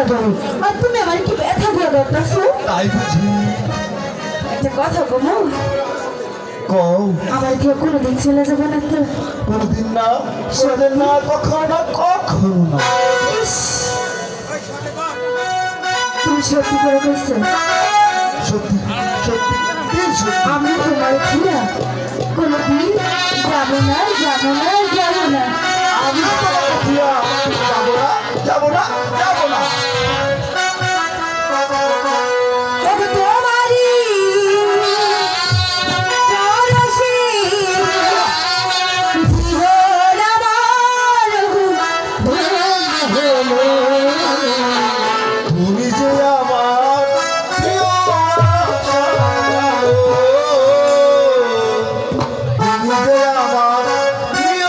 ধরে আর তুমি আমার কি ব্যথা দিয়ে ধরতেছো? তাই বুঝি? একটা কথা বলো, কও। আমার দিয়ে কোনোদিন চলে যাবে না তো? কোনদিন না, কোনদিন না, কখনো না, কখনো না। ইস, তুমি সত্যি করে কইছো? সত্যি সত্যি সত্যি। আমি তোমার খিয়া কোনোদিন যাবো না, যাবো না, যাবো না। আমি তোমার দিয়া যাবো না, যাবো না, যাবো না। তবে তোমারই পরশে জীবন আমার ধন্য হলো। তুমি যে আমার প্রিয় আশা, তুমি যে আমার প্রিয়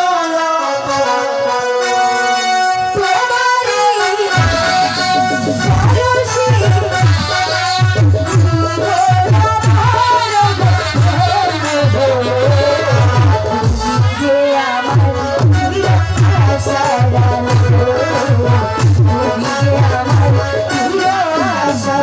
আশা।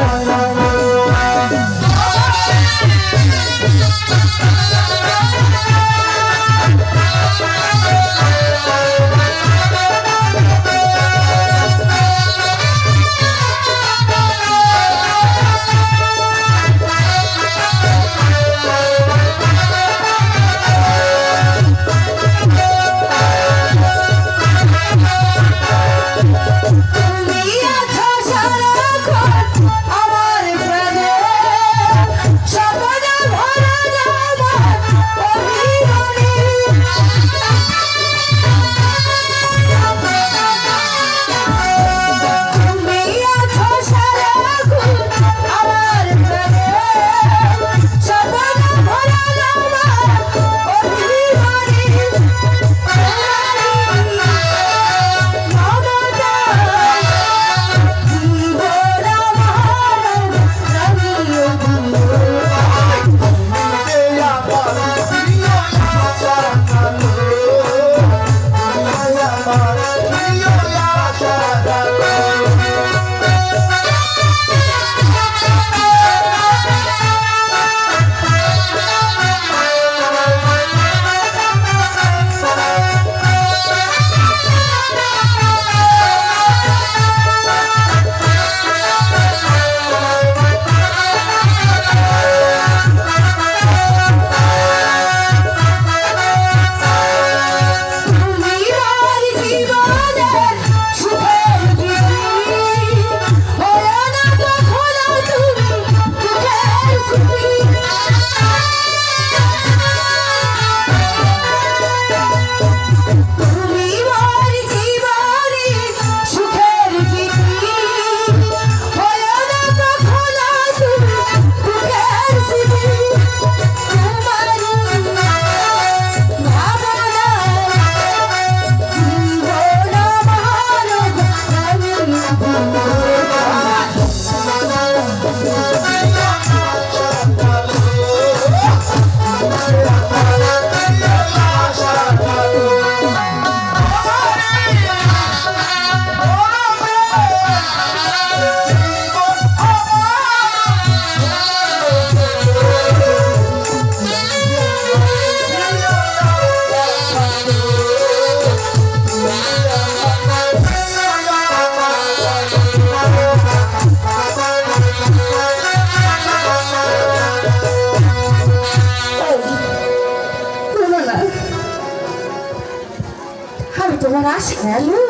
আমি তোমার আশা আলু।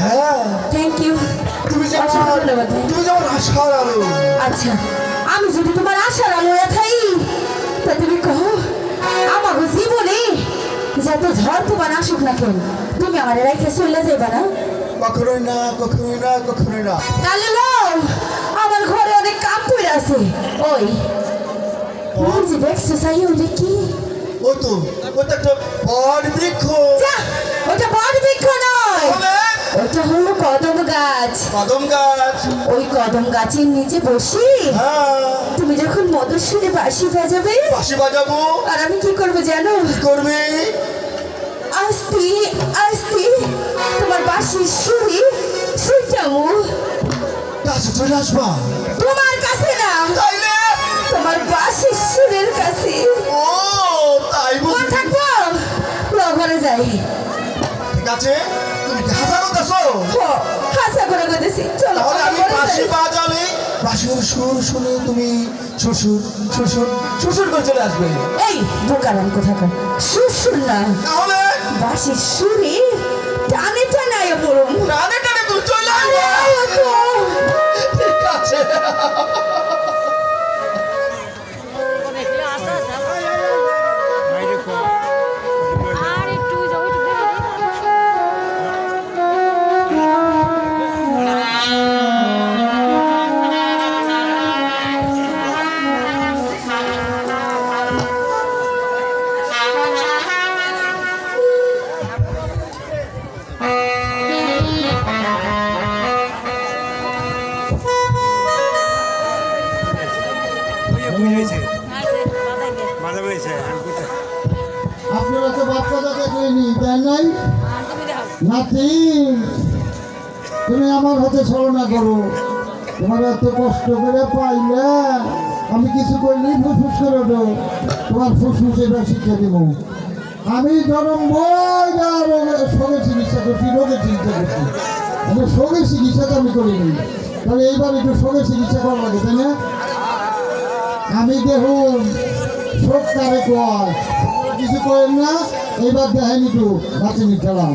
হ্যাঁ, থ্যাংক ইউ। তুমি যে অসংখ্য আমার, ধন্যবাদ। তুমি যে আমার আশার আলো। আচ্ছা, আমি যদি তোমার আশার আলো থাই তা তুমি কहो আমার জীবনে যত ঝড় তুফান আসুক না কেন তুমি আমার রেখে চলে যাইবা না? কখনোই না, কখনোই না, কখনোই না। তাহলে লও, আমার ঘরে অনেক কাম পড়ে আছে। ওই ওই যে দেখছো চাই ওটা কি? ও তো ওটা একটা বট বৃক্ষ। যা, ওটা বট বৃক্ষ নয়, তবে ওটা হলো কদম গাছ। কদম গাছ। ওই কদম গাছের নিচে বসি হ্যাঁ, তুমি যখন মধুর সুরে বাঁশি বাজাবে বাঁশি বাজাবো। আর আমি কি করবো জানো? কি করবি? আস্তে আস্তে তোমার বাঁশির সুরে সুইটামু কাছে চলে আসবা তোমার কাছে না, তাইলে তোমার বাসির সুরের কাছে। ও তাই কোন বুঝি থাকবো? ঘরে যাই। ঠিক আছে তুমি কি হাসা করতেছো হাসা করে গেছি, চলো তাহলে আমি ঘরে বাঁশি যাই। বাজালে বাঁশির সুর শুনে তুমি শ্বশুর শ্বশুর শ্বশুর করে চলে আসবে এই বোকারাম কোথাকার, শ্বশুর না, তাহলে বাসির সুরে টানে টানে আয়া পড়ুম। টানে টানে তুমি চলে আসবে আয় তো। ঠিক আছে আর একটু যাও একটু মাথা বলেছে আর কোথায় আপনারা তো বাচ্চাটা দেখলেনি তাই নাই? নাতি, তুমি আমার হাতে ছলনা করো। তোমার এত কষ্ট করে পাইলে আমি কিছু করলেই ফুসফুস করে দেবো, তোমার ফুসফুস এবার শিক্ষা দেবো। আমি ধরুন শোকের চিকিৎসা করছি, রোগের চিকিৎসা করছি। আমি শোকের চিকিৎসাটা আমি করিনি, তাহলে এইবার একটু শোকের চিকিৎসা করা লাগে তাই না? আমি দেখুন শোক কারে কয়, কিছু করেন না। এইবার দেখেন একটু নাচেনি খেলা।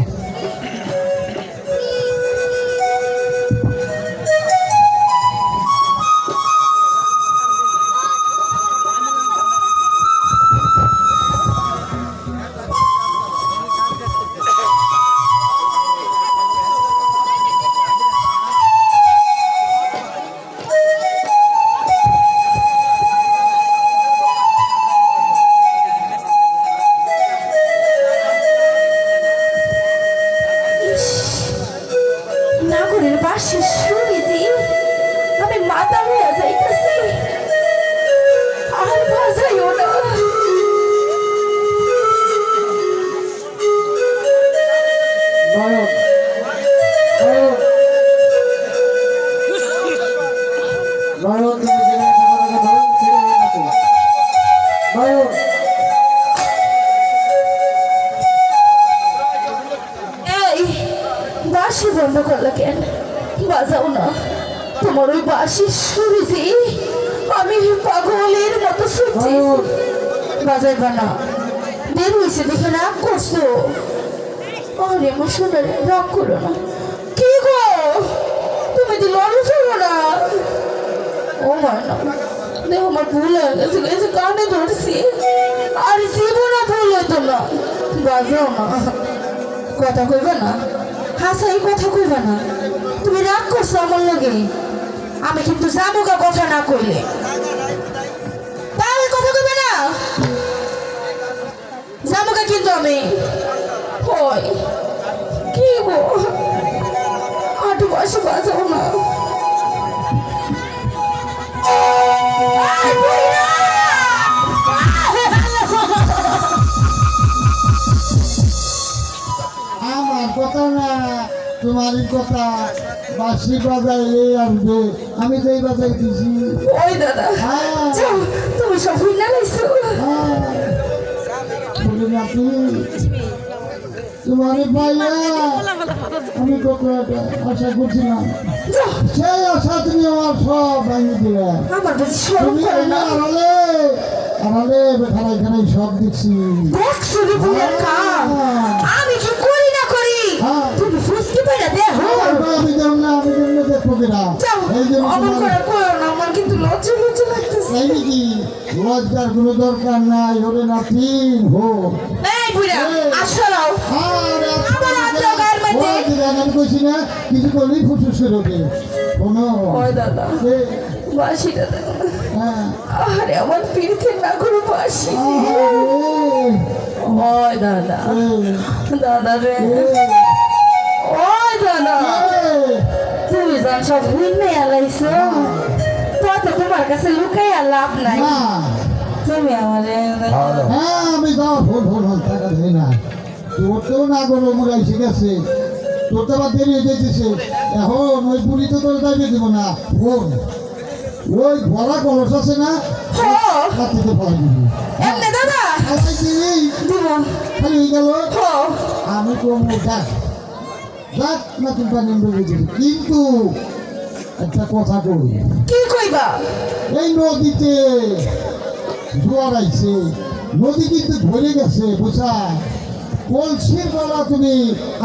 নাগরের বাসির সুরে যে আমি মাথা হয়ে যাইতেছি, আর বাজাইও না। নয়ন, নয়ন, নয়ন, তুমি যেখানে থাকো না কেন, সেখানে থাকো। নয়ন, এই বাসি বন্ধ করলো কেন? বাজাও না, তোমার ওই বাসির সুরে যে আমি পাগলের মতো শুনছি। নয়ন, বাজাইবা না, বের হয়েছে দেখে রাগ করছো। আরে আমার সোনারে, রাগ করো না। কি গো, তুমি তো লড়ে চলো না। ও মা না, দেখো আমার ভুল হয়ে গেছে, গেছে কানে ধরছি। আর জীবনে ভুল হতো না। বাজাও না, কথা কইবা না, হাসাই কথা কইবা না। তুমি রাগ করছো আমার লগে, আমি কিন্তু জামুকা কথা না কইলে। তাহলে কথা কইবে না, জামুকা কিন্তু আমি হয়। কি গো, আটু বসে বাজাও না। আয় বুইড়া! আমার কথা না, তোমারই কথা। বাঁশি বাজাইলে আসবে, আমি তো এই বাজাই দিছি। ওই দাদা, যাও, তুমি সব ভুইলা লাইছো। বলি নাতি, তোমারই পাইলে আমি কত একটা আশা করছিলাম, যাও, সেই আশা তুমি আমার সব ভাঙি দিলে। আমার বুঝি শরম তুমি করে না। আড়ালে আড়ালে খানাই খানাই সব দেখছি। দেখছো রে বুইড়ার কাম, আমি কি করি না করি, হ্যাঁ। তুমি ফুসকি পাইরা দেখো। আমি যেমন না, আমি যেমন দেখবো কিনা। যাও, এই জন্য অমন তোমার- করে কইও না, আমার কিন্তু লজ্জা লজ্জা লাগতেছে। এই নাকি লজ্জার কোনো দরকার নাই, ওরে নাতি হো। এই বুইড়া, আসরাও। আমার হাত দাও গায়ের মধ্যে। আমি কইছি না, কিছু করলেই ফুসফুস করে ওঠে। শোনো, ওই দাদা, এ, বাসিটা দাও। হ্যাঁ, আরে আমার পিড়িতে না করে বাসি। আহারে, ওই দাদা, এ, দাদা রে, এ, ওই দাদা, এ, তুমি যান সব ভুল নেই আলাইছো, তো তোমার কাছে লুকাই আর লাভ নাই। না, তুমি আমারে হ্যাঁ, আমি যাও ভুল ভুল ভুল টাকা দেই না। তোর তো না গরম উড়াই, ঠিক আছে, তোর তো আবার দেরি হয়ে যেতেছে। এখন ওই বুড়ি তো তোর দাবি দিব না ফোন ওই ভরা কলস আছে না হ হাতিতে পড়ে দিবি এমনে দাদা আলাই দিবি দিব খালি হয়ে গেল হ আমি কম ডাক ডাক না তুমি পানি বুঝি কিন্তু একটা কথা কই কি কইবা এই নদীতে জোয়ার আইছে নদী কিন্তু ভরে গেছে বুঝা কলসির গলা তুমি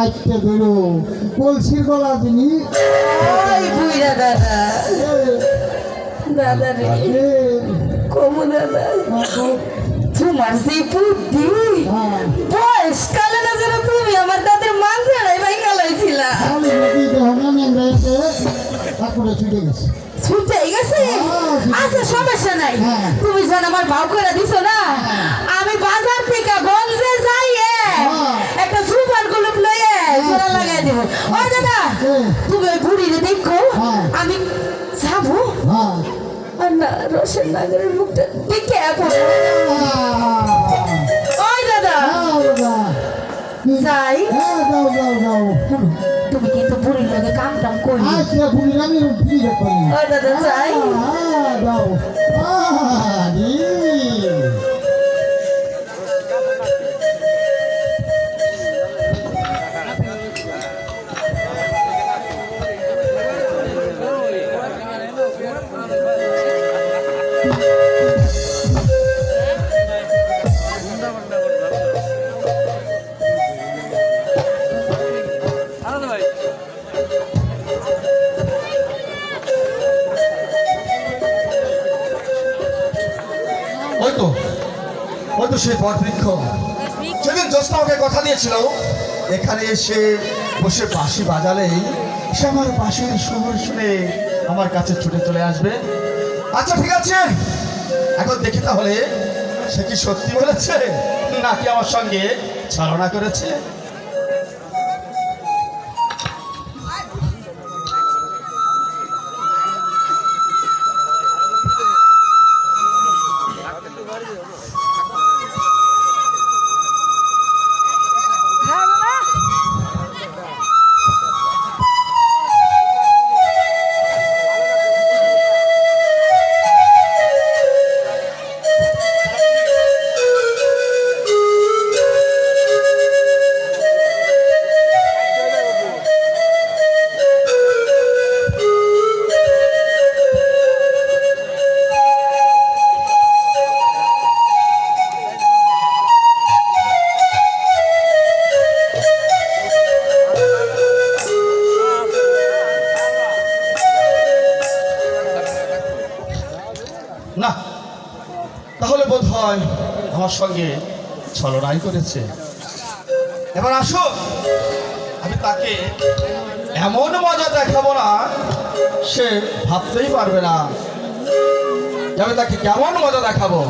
আইতে বেরো কলসির গলা তুমি ওই বুইরা দাদা দাদা রে কমু দাদা তোমার সেই বুদ্ধি বয়স কালে না যেন তুমি আমার দাদের মান ছাড়াই ভাই গালাইছিলা তারপরে ছুটে গেছে ছুটে গেছে আচ্ছা সমস্যা নাই হ্যাঁ। তুমি যখন আমার ভাও করে দিছো না আমি বাজার থেকে গঞ্জে যাইয়ে একটা সুপার গ্লুপ লইয়ে জোড়া লাগাই দেবো ও দাদা তুমি ওই বুড়িরে দেখো হ্যাঁ। আমি যাবো হ্যাঁ আর না রোশন নাগরের মুখটা দেখে এখন ওই দাদা যাই যাও যাও যাও তুমি কিন্তু বুড়ির লগে কাম টাম করি আচ্ছা বুড়ি আমি ফিরে পারি ওই দাদা যাই যাও ওই তো সেই বটবৃক্ষ সেদিন জ্যোৎস্না ওকে কথা দিয়েছিল এখানে এসে বসে বাঁশি বাজালেই সে আমার বাঁশির সুর শুনে আমার কাছে ছুটে চলে আসবে। আচ্ছা ঠিক আছে, এখন দেখি তাহলে সে কি সত্যি বলেছে নাকি আমার সঙ্গে ছলনা করেছে। না তাহলে বোধ হয় আমার সঙ্গে ছলনাই করেছে। এবার আসো, আমি তাকে এমন মজা দেখাবো না সে ভাবতেই পারবে না যে আমি তাকে কেমন মজা দেখাবো।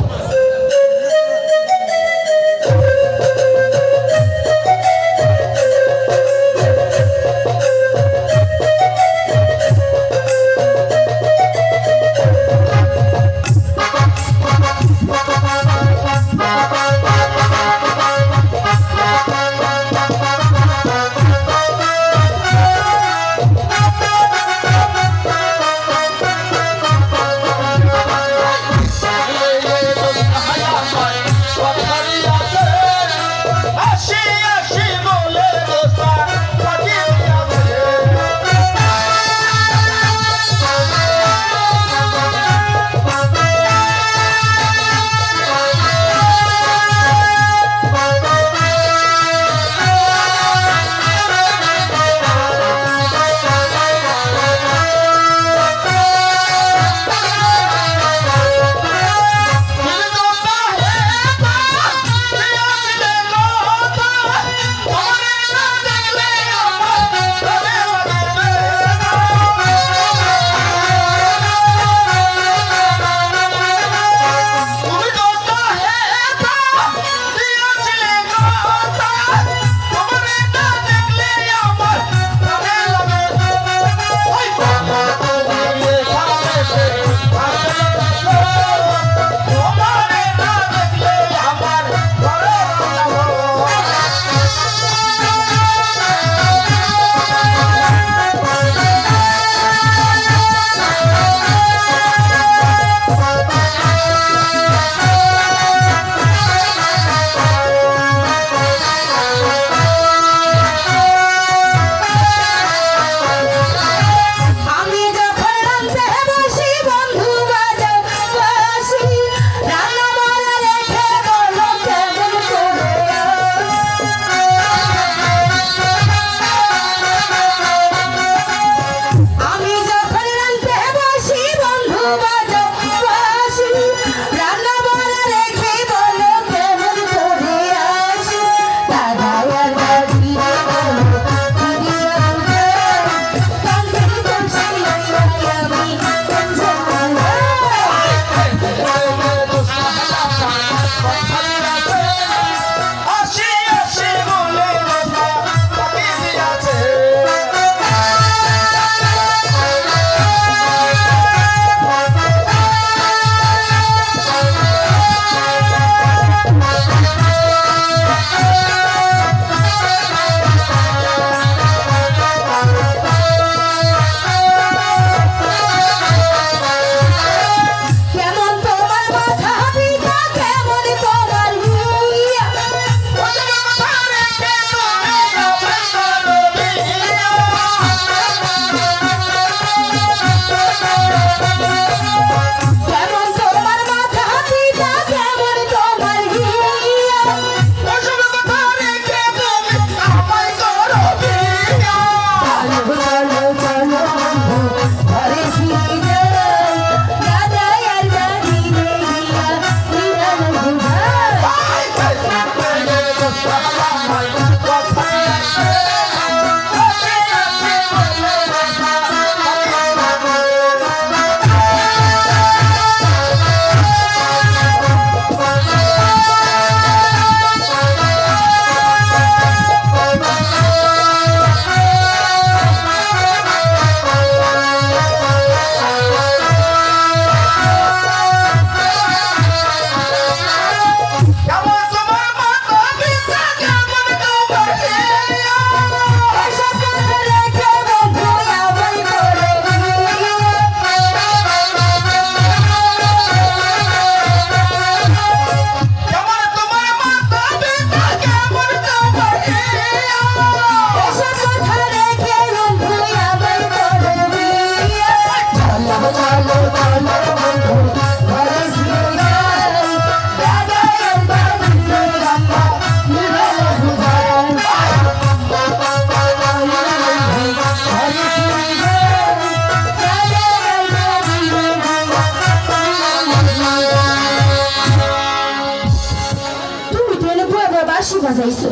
সাজাইছো।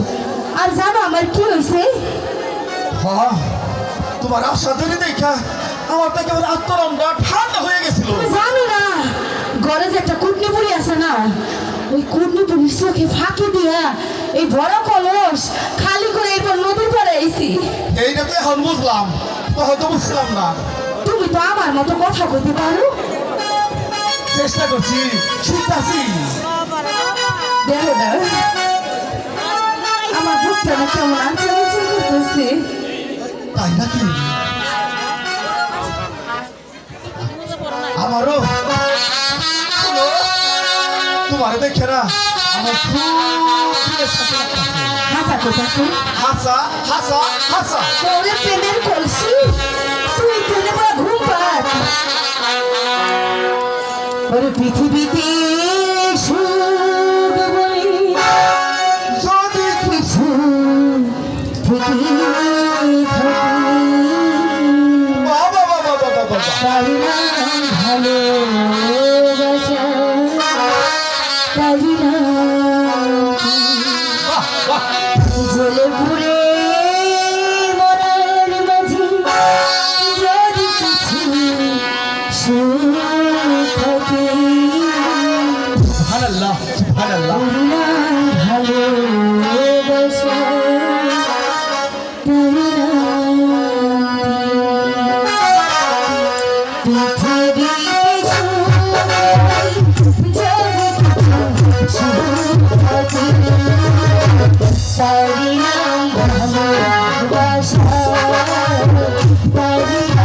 আর জানো আমার কি হয়েছে? হ্যাঁ, তোমার আশা ধরে দেখা আমার তো একেবারে আত্মরমটা ঠান্ডা হয়ে গেছিল। তুমি জানো না ঘরে যে একটা কুটনি বুড়ি আছে না, ওই কুটনি বুড়ির চোখে ফাঁকি দিয়া এই বড় কলস খালি করে এরপর নদীর পাড়ে আইছি। এইটা তো এখন বুঝলাম, তখন তো বুঝছিলাম না। তুমি তো আমার মতো কথা কইতে পারো। চেষ্টা করছি, শিখতেছি। দেখো না আমার বুকটা না কেমন আনচাল আনচাল করতেছে। তাই নাকি? আমারও শোনো, তোমার দেখে না আমার খুব প্রিয় সাথে লাগতাছে। হাসা করতেছে হাসা হাসা হাসা। তোরে প্রেমের কলসি তুই প্রেমে বড় ঘুম পাত। ওরে পৃথিবীতে সুখ বলি যদি কিছু থেকে থাকি বাবা বাবা বাবা বাবা, পারি না ভালোবাসা, পারি না বাহ বাহ। জ্বলে পুড়ে মরার মাঝে যদি কিছু সুখ থাকে, সুবহানাল্লাহ সুবহানাল্লাহ। পারি না ভালোবাসা, পারি না পৃথিবীতে যদি সুখ থাকে, পারি না ভালোবাসা, পারি না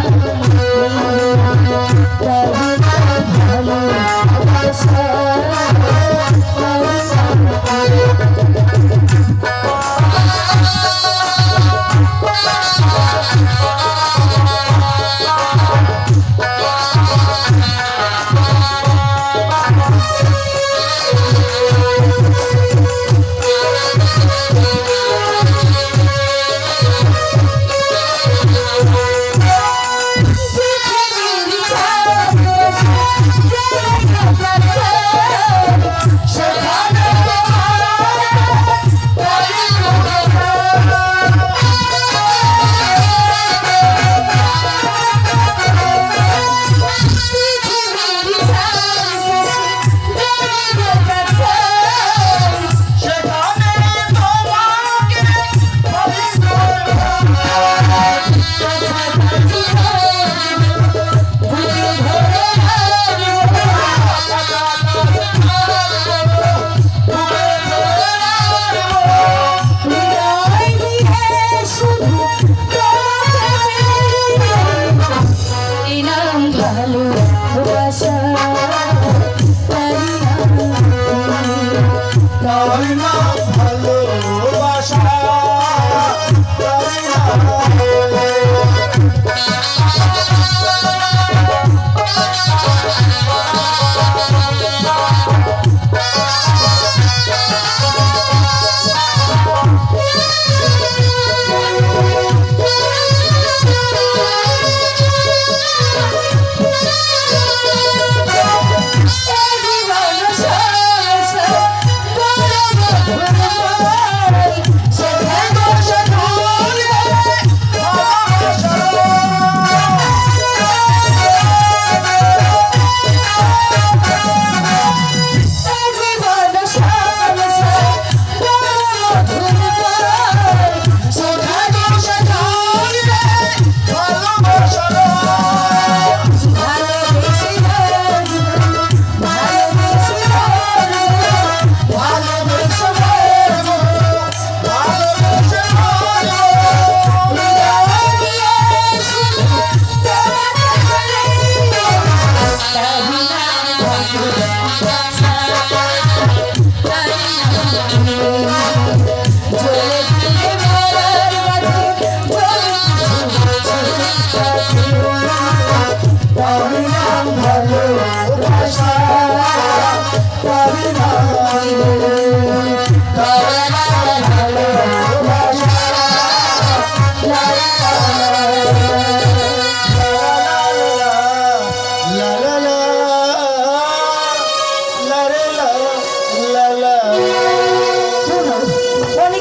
ভালোবাসা, পারি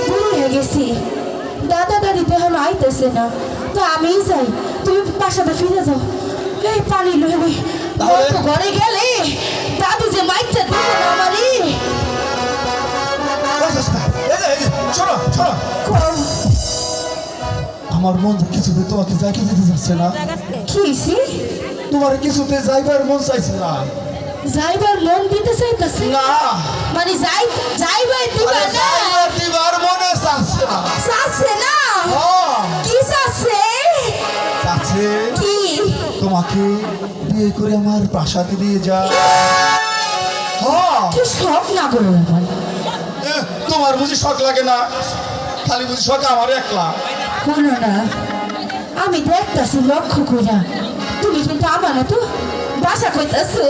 তো আমিই যাই, তুমি বাসাতে ফিরে যাও। এই পানি লইবি তাহলে? তো ঘরে গেলে দাদু যে মাইকটা দিবে না আমারই। ওই জোসনা, এই যে, শোনো শোনো, কও, আমার মন কিছুতে তোমাকে যাইতে দিতে যাচ্ছে না। কি হইছে? তোমার কিছুতে যাইবার মন চাইছে না। যাইবার মন দিতে চাইতেছে না, মানে যাইবার দিবা আরে না, যাইবার দিবার মনে চাচ্ছে না। চাচ্ছে না। হ্যাঁ, কি চাচ্ছে? চাচ্ছে কি? তোমাকে বিয়ে করে আমার প্রাসাদে নিয়ে যা। হ্যাঁ, কি শখ না করো আমার। তোমার বুঝি শখ লাগে না? খালি বুঝি শখ আমার একলা। শোনো না, আমি দেখতেছি লক্ষ্য কইরা, তুমি কিন্তু আমার না তো বাসা কইতাছো।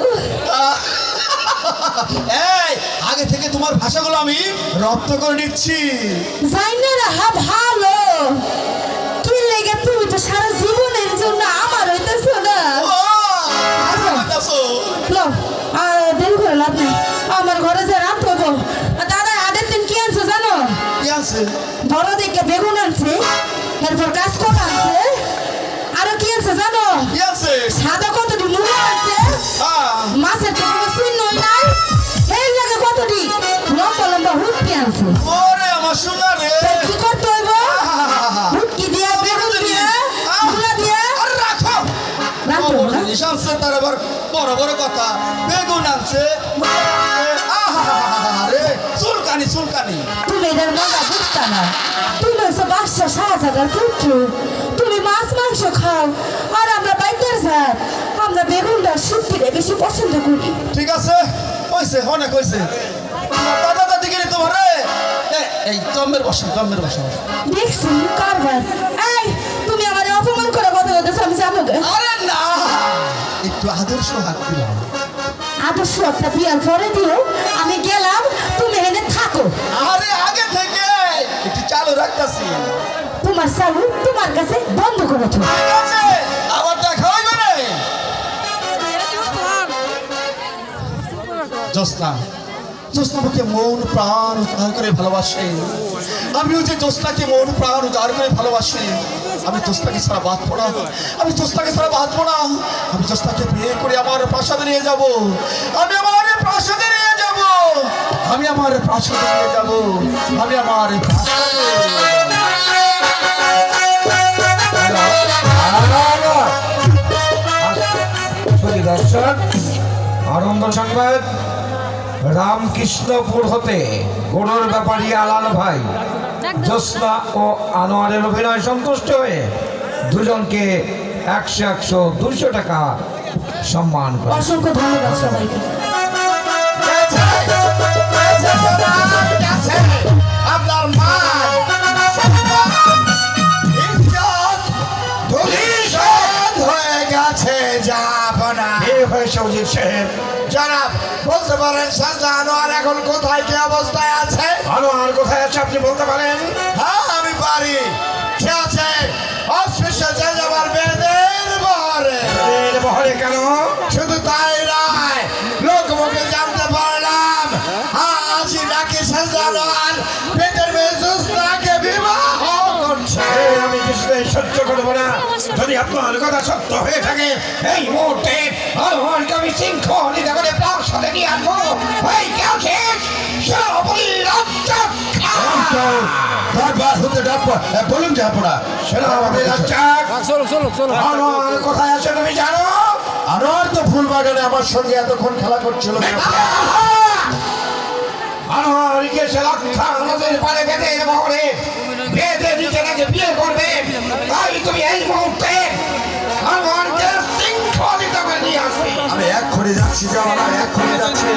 এই, আগে থেকে তোমার ভাষাগুলো আমি রপ্ত করে নিচ্ছি। যাই না রাহা ভালো, কি লেগে তুমি তো সারা জীবনের জন্য আমার হইতেছো না। ও, ভাষা কইতাছো? লও, আর দেরি করে লাভ নেই, আমার ঘরে যে রাত হবো। দাদা আগের দিন কি আনছো জানো? কি আছে? বড় দেখে বেগুন আনছে, এরপর কাঁচকলা আনছে, আরো কি আনছে জানো? কি আছে? সাদা কতটি মুড়ি আনছে, হ্যাঁ, মাছের তো কোনো চিহ্নই নাই, এই লাগে কতটি লম্বা লম্বা হুটকি আনছে। ওরে আমার সোনা রে। তো কি করতে হইব? হুটকি দিয়া, বেগুন দিয়া, মূলা দিয়া আরে রাখো। রাখতে ও, হইব না? জিনিস আনছে তার আবার বড় বড় কথা। বেগুন আনছে, আরে চুলকানি চুলকানি। তুমি এদের মজা বুঝতা না, তুমি হচ্ছে বাদশা শাহজাদার পুত্র, তুমি মাছ মাংস খাও আর আমরা বাইতের যাই, আমরা বেগুনটা শুটকিরে বেশি পছন্দ করি। ঠিক আছে, হয়েছে অনেক হয়েছে। তোমার দাদা দাদি গেলে তোমার রে এই জম্মের বসা জম্মের বসা। দেখছি কারবার। এই তুমি আমার অপমান করে কথা বলতেছো, আমি যাবো গে। আরে না, একটু আদর্শ হাত দিলাম। আদর্শ একটা বিয়ার পরে দিও, আমি গেলাম, তুমি এনে থাকো। আরে আগে থেকে একটু চালু রাখতাছি। তোমার চালু তোমার কাছে বন্ধ করে তো। ঠিক আছে, আবার দেখা হইবে রে। জোসনা, জোসনা আমাকে মন প্রাণ উদ্ধার করে ভালোবাসে। আমিও যে জোসনাকে মন প্রাণ উদ্ধার করে ভালোবাসি। আমি জোসনাকে ছাড়া বাঁচবো না, আমি জোসনাকে ছাড়া বাঁচবো না। আমি জোসনাকে বিয়ে করে আমার প্রাসাদে নিয়ে যাব, আমি আমার প্রাসাদে নিয়ে যাব, আমি আমার প্রাসাদে নিয়ে যাব, আমি আমার দর্শক, আনন্দ সংবাদ, রামকৃষ্ণপুর হতে গরুর ব্যাপারী আলাল ভাই জ্যোৎস্না ও আনোয়ারের অভিনয় সন্তুষ্ট হয়ে দুজনকে 100-200 টাকা সম্মান করে। অসংখ্য ধন্যবাদ সবাইকে। আপনার মা হয়ে গেছে যাবনা। হয়েছে অজিত সাহেব। জনাব বলতে পারেন সাজা আনোয়ার এখন কোথায় কি অবস্থায় আছে? আনোয়ার কোথায় আছে আপনি বলতে পারেন? হ্যাঁ আমি পারি। সে আছে অস্পৃশ্য যে যাবার বেদের বহরে। এর বহরে কেন? শুধু তাই নয়, লোকমুখে জানতে পারলাম আজই নাকি সাজা আনোয়ার বেদের মেয়ে জোসনাকে বিবাহ করছে। আমি কিছুতেই সহ্য করবো না। যদি আপনার কথা সত্য হয়ে থাকে এই মুহূর্তে আনোয়ারকে আমি শৃঙ্খলিত করে তার সাথে নিয়ে আসবো। এই কেউ শেষ সেনাপতি রাজ্জাক বারবার হতে বলুন যে আপনারা সেনাপতি রাজ্জাক আনোয়ার কোথায় আছে তুমি জানো? আনোয়ার তো ফুল বাগানে আমার সঙ্গে এতক্ষণ খেলা করছিল। আনোয়ার গিয়েছে লক্ষা নদীর পারে বেঁধে বহরে বেঁধে দিতে নাকি বিয়ে করবে। তাই তুমি এই মুহূর্তে আনোয়ারকে শৃঙ্খলিত করে নিয়ে আসবে। আমি এক্ষুনি যাচ্ছি, যাওয়ার এক্ষুনি যাচ্ছি।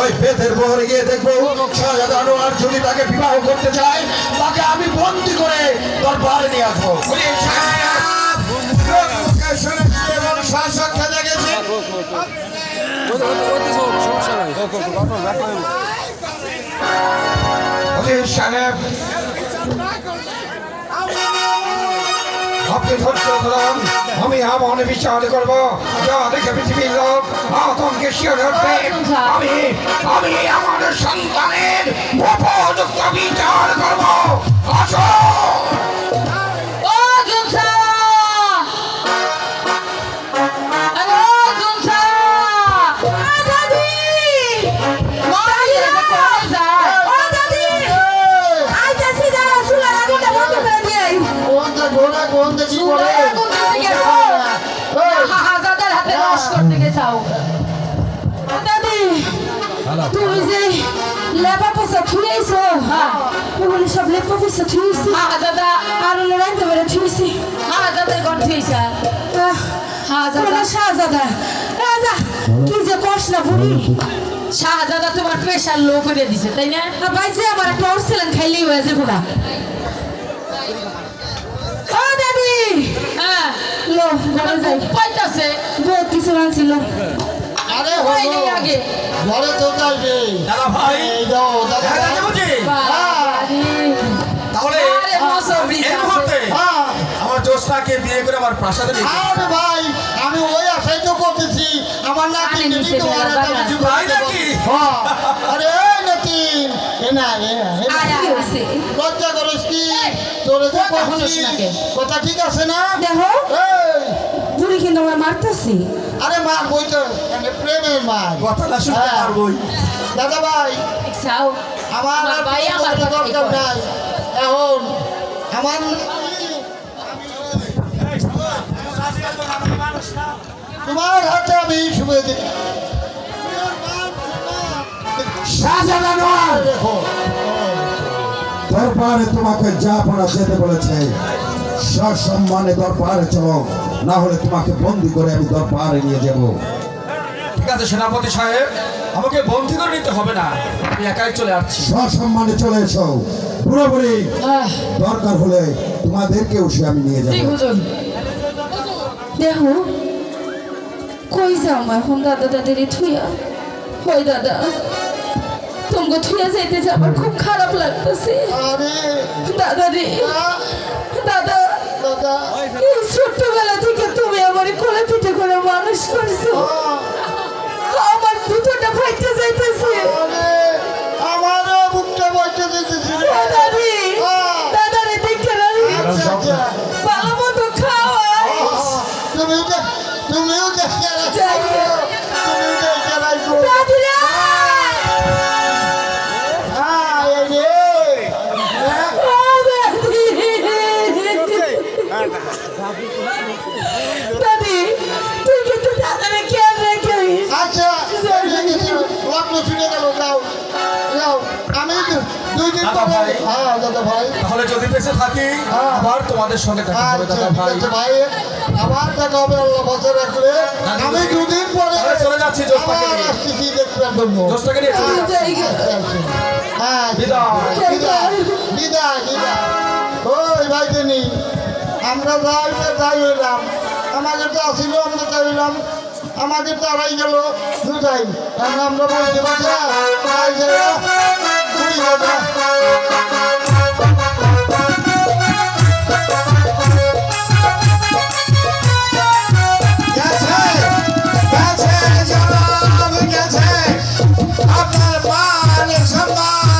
ওই বেদের বহরে গিয়ে দেখবো শাহজাদা আনোয়ার যদি তাকে বিবাহ করতে চায় তাকে আমি বন্দি করে দরবারে নিয়ে আসবো। শাসক খেতে গেছে। অজিত সাহেব, আপনি ধৈর্য ধরুন, আমি এমন বিচার করবো যা দেখে পৃথিবীর লোক আতঙ্কে শিওরে উঠবে। আমি আমার সন্তানের উপযুক্ত বিচার করবো। আসো। ও জুলসা থেকে চাও দাদি তুমি যে লেপা পোষা থুয়েছো হ্যাঁ ওগুলি সব লেপা পোষা থুয়েছি দাদা আর রাখতে পারে থুয়েছি দাদার কণ্ঠ হয়েছে কোনো শাহজাদা রাজা কি যে কষ না বুড়ি শাহজাদা তোমার প্রেশার লো করে দিছে তাই না বাইছে আমার একটা অর্সেলেন খাইলেই হয়ে যাবো না ও দাদি হ্যাঁ লো ঘরে যাই পাইতাছে বহুত কিছু আনছিল আরে ওই হলো নেই আগে ঘরে তো যাইবে দাদা ভাই এই যাও দাদা হ্যাঁ দাদা বুঝি তাহলে আরে মসবরি এই মুহূর্তে হ্যাঁ আমার জোসনাকে বিয়ে করে আমার প্রাসাদে নিয়ে যেতে। আরে ভাই আমি ওই আশাই তো করতেছি আমার নাতি আরে নিবি নিচে তো আর ফেলা একটা যাবে কিছু না। তাই নাকি? হ্যাঁ আরে এই নাতি এ না আয় আয় হয়েছে লজ্জা করিস কি তোরে যে কথা শুনিস বলছি না কে? কথা ঠিক আছে না দেখো এই বুড়ি কিন্তু আমার মারতেছি আরে মার বই তো মানে প্রেমের মার কথা না শুনতে হ্যাঁ। পারবই দাদা ভাই চাও আমার আর ভাই কিছু আমার বলার কথা দরকার ঠিক নাই এখন আমার তোমার হাতে আমি শুভে দিই দেখো দরবারে তোমাকে যা পড়া যেতে বলেছে সসম্মানে দরবারে চলো, না হলে তোমাকে বন্দি করে আমি দরবারে নিয়ে যাব। ঠিক আছে সেনাপতি সাহেব, আমাকে বন্দি করে নিতে হবে না, আমি একাই চলে আসছি। সসম্মানে চলে এসো। পুরোপুরি দরকার হলে তোমাদেরকেও সে আমি নিয়ে জি যাবো। হুজুর দেখো কই যাও এখন দাদা দাদির থুইয়া হই দাদা তোমাকে থুইয়া যাইতে যে আমার খুব খারাপ লাগতেছে আরে দাদা রে দাদা দাদা এই ছোট্টবেলা থেকে তুমি আমার কোলে পিঠে করে মানুষ করছো আমার দুটোটা ফাইটে যাইতেছে আরে আমারও বুকটা বইতে দিতেছি দাদা রে দাদা রে দেখে আচ্ছা আচ্ছা ভালো মতো খাওয়াই তুমিও দেখে যাই তুমিও দেখে রাখো দাদি রে হ্যাঁ এই রে দাদি তুই কিন্তু দাদারে খেয়াল রাখিস আচ্ছা লগ্ন ছুটে গেল যাও যাও আমি দুই দিন দাদা পরে ভাই। হ্যাঁ দাদা ভাই তাহলে যদি বেঁচে থাকি হ্যাঁ। আবার তোমাদের সঙ্গে দেখা হবে আচ্ছা দাদা ঠিক ভাই। আছে ভাই আবার দেখা হবে আল্লাহ বাঁচা রাখলে আমি দুদিন পরে তাহলে চলে যাচ্ছি জোসনাকে আবার নিয়ে। আসতেছি দেখবার জন্য জোসনাকে নিয়ে চলে যাচ্ছি। আচ্ছা, আচ্ছা। হ্যাঁ বিদায়। বিদায় বিদায় বিদায় ওই ভাইতে নি আমরা যাই হইলাম আমাদের তো আসিল আমরা যাই হইলাম আমাদের তো আড়াই গেল দুটাই এখন আমরা বলতে পারছি গেছে গেছে জনাব গেছে আপনার মান সম্মান